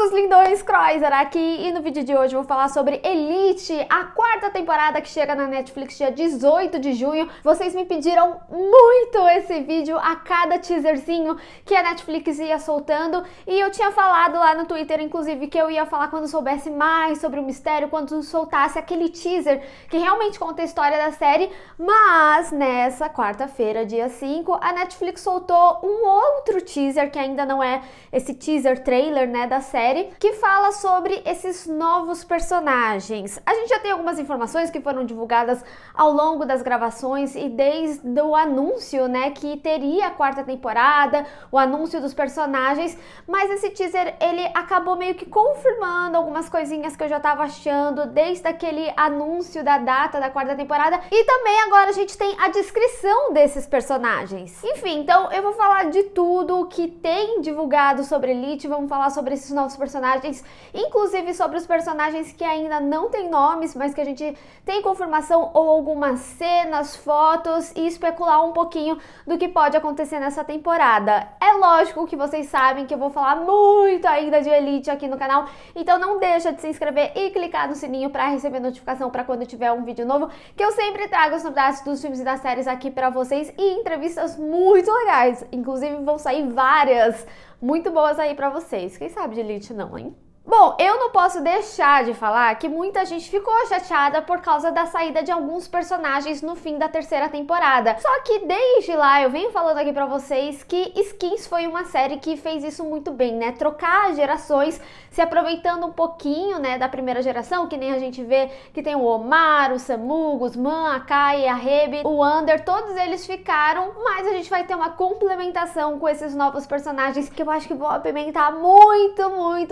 meus lindões, Croiser aqui, e no vídeo de hoje eu vou falar sobre Elite, a quarta temporada que chega na Netflix dia 18 de junho. Vocês me pediram muito esse vídeo a cada teaserzinho que a Netflix ia soltando, e eu tinha falado lá no Twitter, inclusive, que eu ia falar quando soubesse mais sobre o mistério, quando soltasse aquele teaser que realmente conta a história da série. Mas nessa quarta-feira, dia 5, a Netflix soltou um outro teaser, que ainda não é esse teaser trailer, né, da série, que fala sobre esses novos personagens. A gente já tem algumas informações que foram divulgadas ao longo das gravações e desde o anúncio, né, que teria a quarta temporada, o anúncio dos personagens, mas esse teaser, ele acabou meio que confirmando algumas coisinhas que eu já tava achando desde aquele anúncio da data da quarta temporada, e também agora a gente tem a descrição desses personagens. Enfim, então eu vou falar de tudo que tem divulgado sobre Elite, vamos falar sobre esses novos personagens, inclusive sobre os personagens que ainda não tem nomes, mas que a gente tem confirmação ou algumas cenas, fotos, e especular um pouquinho do que pode acontecer nessa temporada. É lógico que vocês sabem que eu vou falar muito ainda de Elite aqui no canal, então não deixa de se inscrever e clicar no sininho para receber notificação para quando tiver um vídeo novo, que eu sempre trago as novidades dos filmes e das séries aqui para vocês, e entrevistas muito legais, inclusive vão sair várias muito boas aí pra vocês. Quem sabe de Elite não, hein? Bom, eu não posso deixar de falar que muita gente ficou chateada por causa da saída de alguns personagens no fim da terceira temporada. Só que desde lá eu venho falando aqui pra vocês que Skins foi uma série que fez isso muito bem, né? Trocar as gerações, se aproveitando um pouquinho, né, da primeira geração, que nem a gente vê que tem o Omar, o Samu, o Guzman, a Kai, a Rebe, o Ander, todos eles ficaram, mas a gente vai ter uma complementação com esses novos personagens que eu acho que vão apimentar muito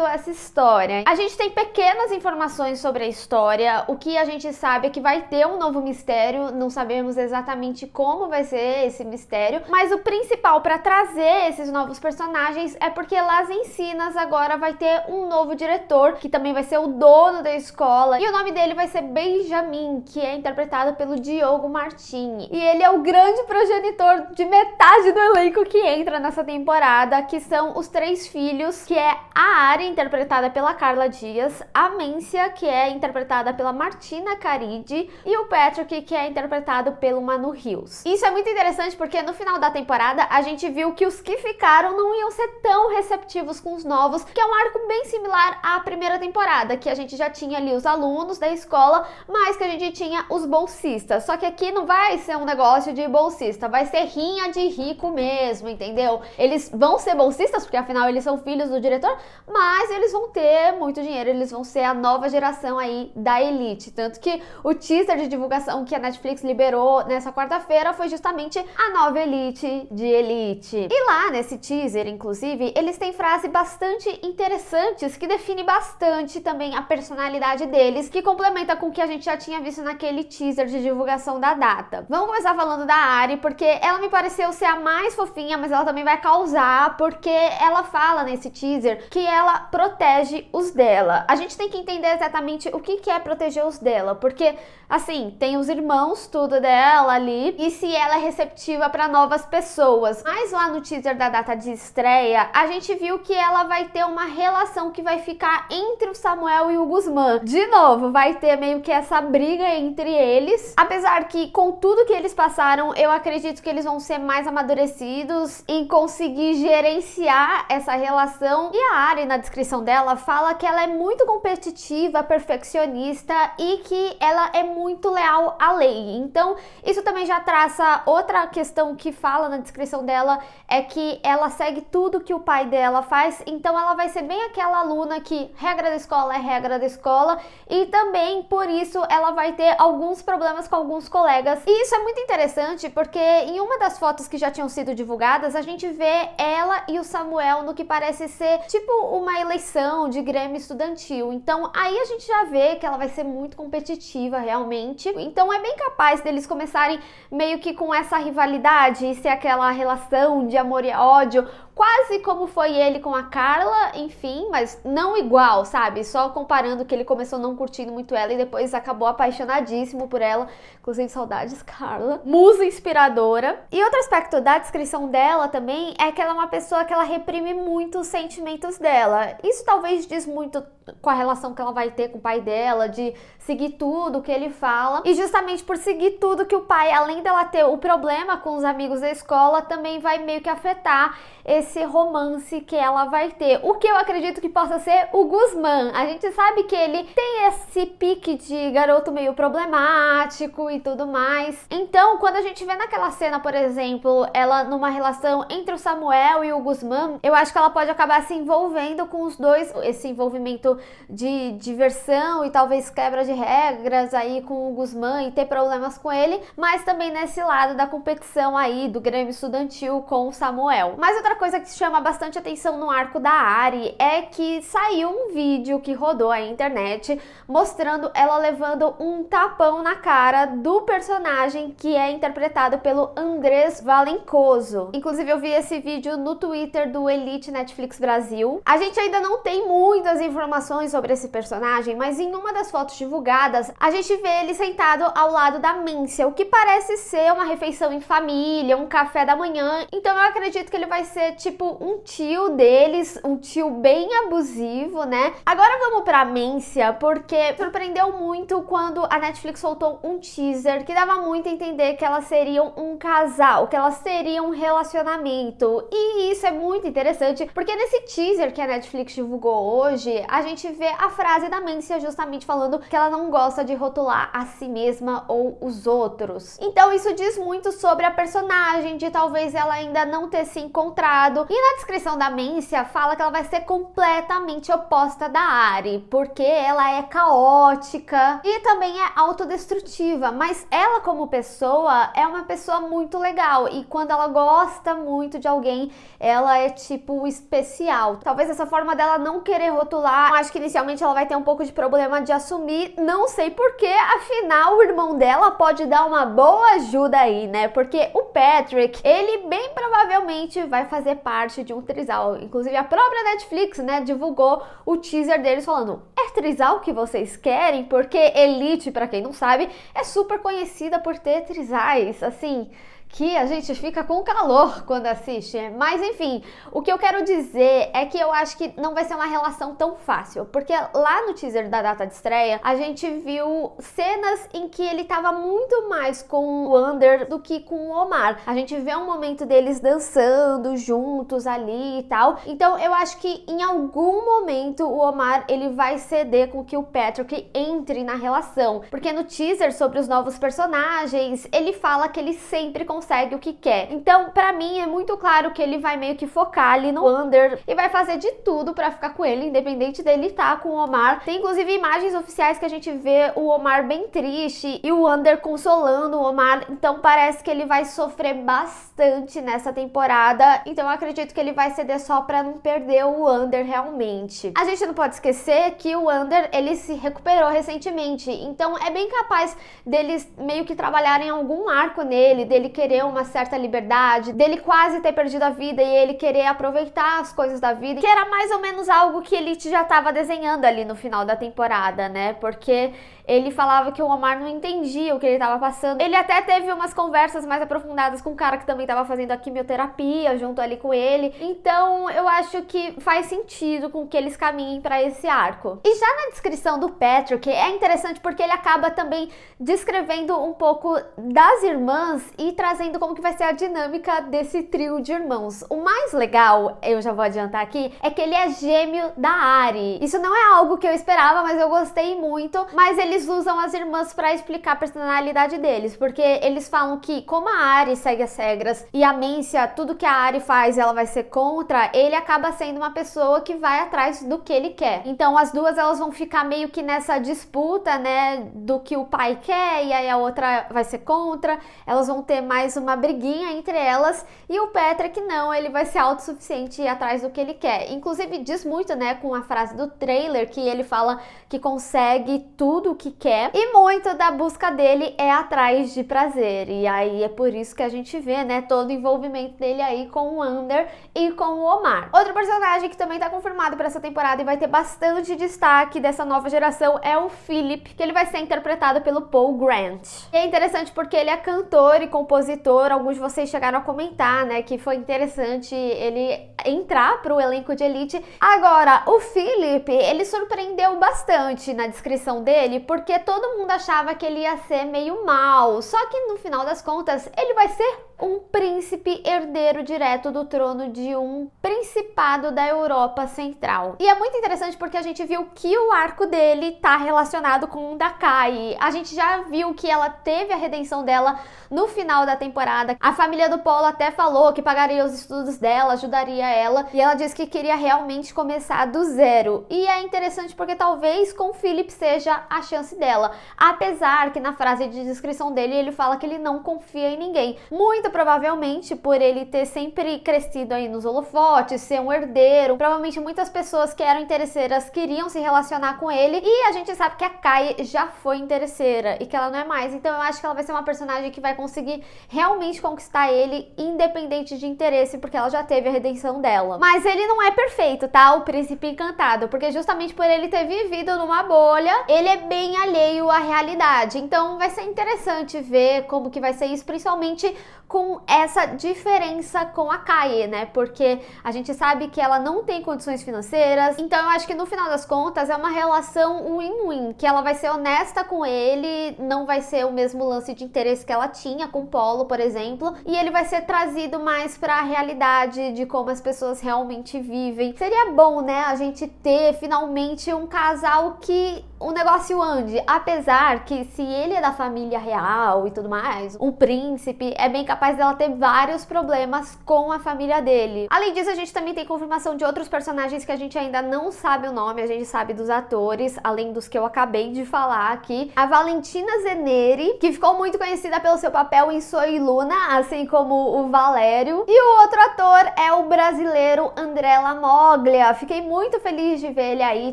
essa história. A gente tem pequenas informações sobre a história, o que a gente sabe é que vai ter um novo mistério, não sabemos exatamente como vai ser esse mistério, mas o principal para trazer esses novos personagens é porque Las Encinas agora vai ter um novo diretor, que também vai ser o dono da escola, e o nome dele vai ser Benjamin, que é interpretado pelo Diogo Martini, e ele é o grande progenitor de metade do elenco que entra nessa temporada, que são os três filhos, que é a Ari, interpretada pela Carla Dias, a Mência, que é interpretada pela Martina Caridi, e o Patrick, que é interpretado pelo Manu Rios. Isso é muito interessante porque no final da temporada a gente viu que os que ficaram não iam ser tão receptivos com os novos, que é um arco bem similar à primeira temporada, que a gente já tinha ali os alunos da escola, mas que a gente tinha os bolsistas. Só que aqui não vai ser um negócio de bolsista, vai ser rinha de rico mesmo, entendeu? Eles vão ser bolsistas, porque afinal eles são filhos do diretor, mas eles vão ter muito dinheiro, eles vão ser a nova geração aí da Elite, tanto que o teaser de divulgação que a Netflix liberou nessa quarta-feira foi justamente a nova Elite de Elite. E lá nesse teaser, inclusive, eles têm frases bastante interessantes que definem bastante também a personalidade deles, que complementa com o que a gente já tinha visto naquele teaser de divulgação da data. Vamos começar falando da Ari, porque ela me pareceu ser a mais fofinha, mas ela também vai causar, porque ela fala nesse teaser que ela protege os dela. A gente tem que entender exatamente o que é proteger os dela, porque assim, tem os irmãos, tudo dela ali, e se ela é receptiva para novas pessoas. Mas lá no teaser da data de estreia, a gente viu que ela vai ter uma relação que vai ficar entre o Samuel e o Guzman. De novo, vai ter meio que essa briga entre eles, apesar que com tudo que eles passaram, eu acredito que eles vão ser mais amadurecidos em conseguir gerenciar essa relação. E a Ari, na descrição dela, fala que ela é muito competitiva, perfeccionista e que ela é muito leal à lei. Então, isso também já traça outra questão que fala na descrição dela, é que ela segue tudo que o pai dela faz, então ela vai ser bem aquela aluna que regra da escola é regra da escola, e também por isso ela vai ter alguns problemas com alguns colegas. E isso é muito interessante porque em uma das fotos que já tinham sido divulgadas, a gente vê ela e o Samuel no que parece ser tipo uma eleição de Grêmio estudantil. Então aí a gente já vê que ela vai ser muito competitiva realmente. Então é bem capaz deles começarem meio que com essa rivalidade e ser aquela relação de amor e ódio, quase como foi ele com a Carla, enfim, mas não igual, sabe? Só comparando que ele começou não curtindo muito ela e depois acabou apaixonadíssimo por ela. Inclusive, saudades, Carla. Musa inspiradora. E outro aspecto da descrição dela também é que ela é uma pessoa que ela reprime muito os sentimentos dela. Isso talvez diz muito com a relação que ela vai ter com o pai dela, de seguir tudo que ele fala. E justamente por seguir tudo que o pai, além dela ter o problema com os amigos da escola, também vai meio que afetar esse romance que ela vai ter. O que eu acredito que possa ser o Guzmán. A gente sabe que ele tem esse pique de garoto meio problemático e tudo mais. Então, quando a gente vê naquela cena, por exemplo, ela numa relação entre o Samuel e o Guzmán, eu acho que ela pode acabar se envolvendo com os dois, esse envolvimento de diversão e talvez quebra de regras aí com o Guzmán e ter problemas com ele, mas também nesse lado da competição aí do Grêmio Estudantil com o Samuel. Mas outra coisa que chama bastante atenção no arco da Ari é que saiu um vídeo que rodou a internet mostrando ela levando um tapão na cara do personagem que é interpretado pelo Andrés Valencoso. Inclusive eu vi esse vídeo no Twitter do Elite Netflix Brasil. A gente ainda não tem muitas informações sobre esse personagem, mas em uma das fotos divulgadas, a gente vê ele sentado ao lado da Mncia, o que parece ser uma refeição em família, um café da manhã. Então eu acredito que ele vai ser tipo um tio deles, um tio bem abusivo, né? Agora vamos pra Mncia, porque surpreendeu muito quando a Netflix soltou um teaser que dava muito a entender que elas seriam um casal, que elas teriam um relacionamento. E isso é muito interessante, porque nesse teaser que a Netflix divulgou hoje, a gente vê a frase da Mncia justamente falando que ela não gosta de rotular a si mesma ou os outros. Então isso diz muito sobre a personagem, de talvez ela ainda não ter se encontrado. E na descrição da Mncia fala que ela vai ser completamente oposta da Ari, porque ela é caótica e também é autodestrutiva, mas ela como pessoa é uma pessoa muito legal e quando ela gosta muito de alguém, ela é tipo especial. Talvez essa forma dela não querer rotular, acho que inicialmente ela vai ter um pouco de problema de assumir, não sei porquê, afinal o irmão dela pode dar uma boa ajuda aí, né? Porque o Patrick, ele bem provavelmente vai fazer parte de um trisal. Inclusive a própria Netflix, né, divulgou o teaser deles falando: é trisal que vocês querem? Porque Elite, pra quem não sabe, é super conhecida por ter trisais, assim, que a gente fica com calor quando assiste. Mas enfim, o que eu quero dizer é que eu acho que não vai ser uma relação tão fácil, porque lá no teaser da data de estreia, a gente viu cenas em que ele tava muito mais com o Ander do que com o Omar. A gente vê um momento deles dançando juntos ali e tal. Então eu acho que em algum momento o Omar, ele vai ceder com que o Patrick entre na relação, porque no teaser sobre os novos personagens, ele fala que ele sempre consegue o que quer. Então, pra mim, é muito claro que ele vai meio que focar ali no Ander e vai fazer de tudo pra ficar com ele, independente dele estar com o Omar. Tem, inclusive, imagens oficiais que a gente vê o Omar bem triste e o Ander consolando o Omar. Então, parece que ele vai sofrer bastante nessa temporada. Então, eu acredito que ele vai ceder só pra não perder o Ander realmente. A gente não pode esquecer que o Ander, ele se recuperou recentemente. Então, é bem capaz deles meio que trabalharem algum arco nele, dele querer uma certa liberdade, dele quase ter perdido a vida e ele querer aproveitar as coisas da vida, que era mais ou menos algo que Elite já estava desenhando ali no final da temporada, né? Porque ele falava que o Omar não entendia o que ele estava passando. Ele até teve umas conversas mais aprofundadas com um cara que também estava fazendo a quimioterapia junto ali com ele. Então, eu acho que faz sentido com que eles caminhem para esse arco. E já na descrição do Patrick, é interessante porque ele acaba também descrevendo um pouco das irmãs e trazendo como que vai ser a dinâmica desse trio de irmãos. O mais legal, eu já vou adiantar aqui, é que ele é gêmeo da Ari. Isso não é algo que eu esperava, mas eu gostei muito. Mas eles usam as irmãs para explicar a personalidade deles, porque eles falam que como a Ari segue as regras e a Mncia, tudo que a Ari faz, ela vai ser contra, ele acaba sendo uma pessoa que vai atrás do que ele quer. Então as duas, elas vão ficar meio que nessa disputa, né, do que o pai quer, e aí a outra vai ser contra. Elas vão ter mais uma briguinha entre elas, e o Patrick não, ele vai ser autossuficiente e ir atrás do que ele quer. Inclusive diz muito, né, com a frase do trailer, que ele fala que consegue tudo o que quer e muito da busca dele é atrás de prazer. E aí é por isso que a gente vê, né, todo o envolvimento dele aí com o Ander e com o Omar. Outro personagem que também tá confirmado para essa temporada e vai ter bastante destaque dessa nova geração é o Philip, que ele vai ser interpretado pelo Paul Grant. E é interessante porque ele é cantor e compositor. Alguns de vocês chegaram a comentar, né, que foi interessante ele entrar pro elenco de Elite. Agora, o Philip, ele surpreendeu bastante na descrição dele, porque todo mundo achava que ele ia ser meio mal. Só que no final das contas, ele vai ser um príncipe herdeiro direto do trono de um principado da Europa Central. E é muito interessante porque a gente viu que o arco dele tá relacionado com o da Kai. A gente já viu que ela teve a redenção dela no final da temporada. A família do Polo até falou que pagaria os estudos dela, ajudaria ela, e ela disse que queria realmente começar do zero. E é interessante porque talvez com o Philip seja a chance dela. Apesar que na frase de descrição dele, ele fala que ele não confia em ninguém. Muito provavelmente por ele ter sempre crescido aí nos holofotes, ser um herdeiro, provavelmente muitas pessoas que eram interesseiras queriam se relacionar com ele, e a gente sabe que a Kai já foi interesseira e que ela não é mais. Então eu acho que ela vai ser uma personagem que vai conseguir realmente conquistar ele independente de interesse, porque ela já teve a redenção dela. Mas ele não é perfeito, tá? O príncipe encantado, porque justamente por ele ter vivido numa bolha, ele é bem alheio à realidade. Então vai ser interessante ver como que vai ser isso, principalmente com essa diferença com a Kai, né? Porque a gente sabe que ela não tem condições financeiras, então eu acho que no final das contas é uma relação win-win, que ela vai ser honesta com ele, não vai ser o mesmo lance de interesse que ela tinha com o Polo, por exemplo, e ele vai ser trazido mais para a realidade de como as pessoas realmente vivem. Seria bom, né, a gente ter finalmente um casal que o negócio ande, apesar que se ele é da família real e tudo mais, um príncipe, é bem capaz dela ter vários problemas com a família dele. Além disso, a gente também tem confirmação de outros personagens que a gente ainda não sabe o nome, a gente sabe dos atores, além dos que eu acabei de falar aqui. A Valentina Zeneri, que ficou muito conhecida pelo seu papel em Soy Luna, assim como o Valério. E o outro ator é o brasileiro André Lamoglia. Fiquei muito feliz de ver ele aí.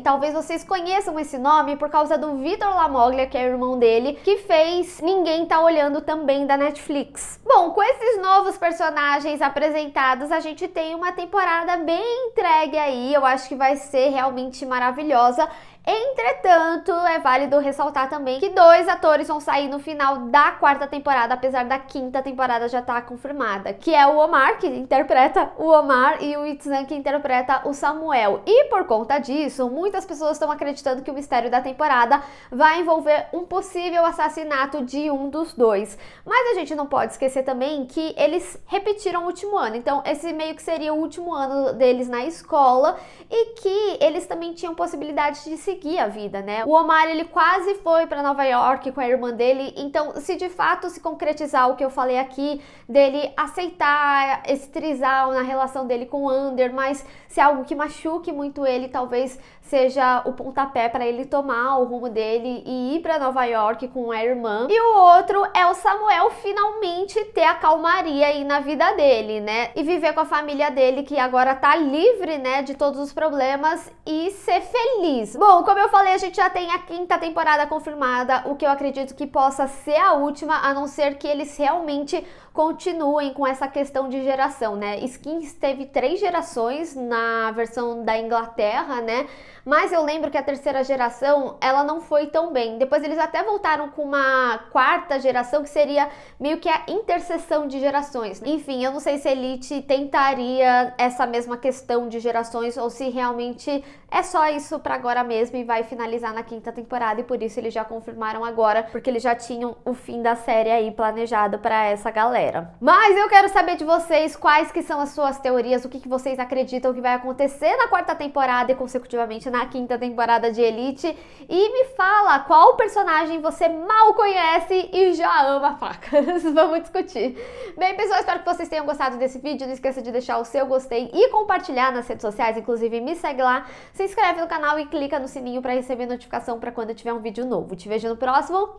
Talvez vocês conheçam esse nome por causa do Vitor Lamoglia, que é o irmão dele, que fez Ninguém Tá Olhando também da Netflix. Bom, com esses novos personagens apresentados, a gente tem uma temporada bem entregue aí. Eu acho que vai ser realmente maravilhosa. Entretanto, é válido ressaltar também que 2 atores vão sair no final da 4ª temporada, apesar da 5ª temporada já estar confirmada, que é o Omar, que interpreta o Omar, e o Itzan, que interpreta o Samuel. E por conta disso, muitas pessoas estão acreditando que o mistério da temporada vai envolver um possível assassinato de um dos dois. Mas a gente não pode esquecer também que eles repetiram o último ano, então esse meio que seria o último ano deles na escola, e que eles também tinham possibilidade de seguir a vida, né? O Omar, ele quase foi para Nova York com a irmã dele, então se de fato se concretizar o que eu falei aqui, dele aceitar esse trisal na relação dele com o Ander, mas se é algo que machuque muito ele, talvez seja o pontapé para ele tomar o rumo dele e ir para Nova York com a irmã. E o outro é o Samuel finalmente ter a calmaria aí na vida dele, né? E viver com a família dele, que agora tá livre, né, de todos os problemas, e ser feliz. Bom, como eu falei, a gente já tem a 5ª temporada confirmada, o que eu acredito que possa ser a última, a não ser que eles realmente continuem com essa questão de geração, né? Skins teve 3 gerações na versão da Inglaterra, né? Mas eu lembro que a 3ª geração, ela não foi tão bem. Depois eles até voltaram com uma 4ª geração, que seria meio que a interseção de gerações. Enfim, eu não sei se Elite tentaria essa mesma questão de gerações ou se realmente é só isso pra agora mesmo e vai finalizar na 5ª temporada, e por isso eles já confirmaram agora, porque eles já tinham o fim da série aí planejado pra essa galera. Mas eu quero saber de vocês quais que são as suas teorias, o que vocês acreditam que vai acontecer na 4ª temporada e consecutivamente na 5ª temporada de Elite, e me fala qual personagem você mal conhece e já ama facas. Vamos discutir. Bem, pessoal, espero que vocês tenham gostado desse vídeo. Não esqueça de deixar o seu gostei e compartilhar nas redes sociais, inclusive me segue lá, se inscreve no canal e clica no sininho para receber notificação para quando eu tiver um vídeo novo. Te vejo no próximo.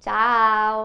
Tchau!